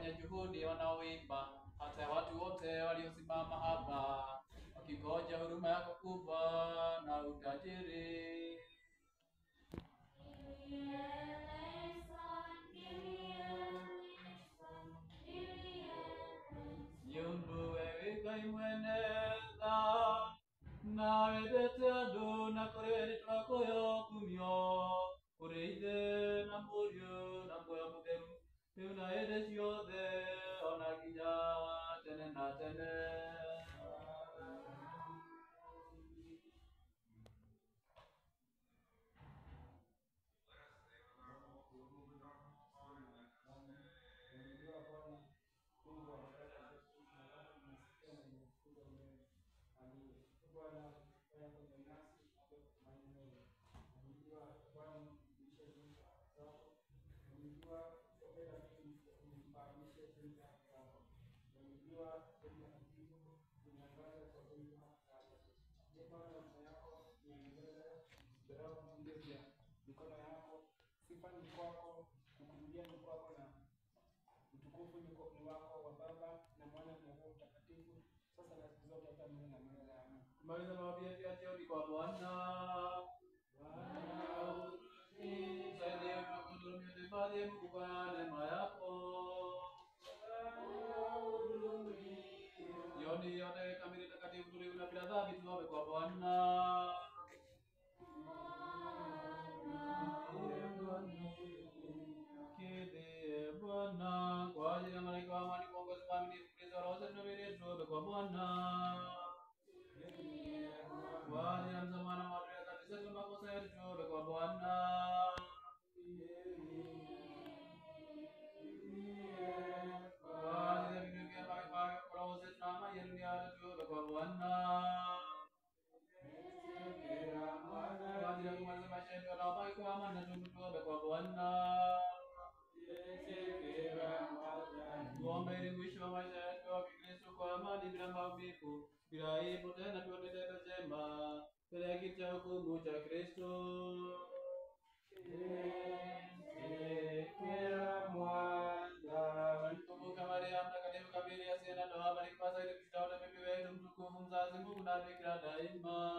wenye juhudi wanaoimba, hata watu wote waliosimama hapa wakingoja huruma yako kubwa na utajiri. Nyumbu wewe kaimweneza nawe ndete andu na kuri twakoyo kumyo kuri ithe na mũriũ na muoyo mũtheru rĩu na hĩndĩ ciothe ona nginya tene na tene. Mikono yako, sifa ni kwako, kukurudia ni kwako, na utukufu ni wako wa Baba na Mwana na Roho Mtakatifu, sasa na siku zote hata milele na milele. Amen. Tumaliza maombi yetu ya jioni kwa Bwana. Tusaidie kuhudumia hifadhi ya Mungu kwa neema yako. Jioni yote kamili takatifu tulivu na bila dhambi tuombe kwa Bwana. Kidhie Bwana kwa ajili ya malaika wa amani kuongoza waaminifu Kristo roho zetu na miili yetu tuombe kwa Bwana. Kwa ajili ya msamaha wa dhambi zetu na makosa yetu tuombe kwa Bwana. Kwa ajili ya vitu vya mbali kwa roho zetu na amani ya dunia yote tuombe kwa Bwana. Kwa ajili ya kumaliza maisha yetu yanayobaki kwa amani na tuombe kwa Bwana. Tuombe ili mwisho wa maisha yetu wa Kristo kwa amani bila maumivu, bila aibu, tena tuone tendo jema mbele ya kiti cha hukumu cha Kristo. Kumbuka Maria mtakatifu kabili asiye na doa, bali kwa zaidi kushinda wote bibi wetu mtukufu mzazi Mungu na Bikira daima.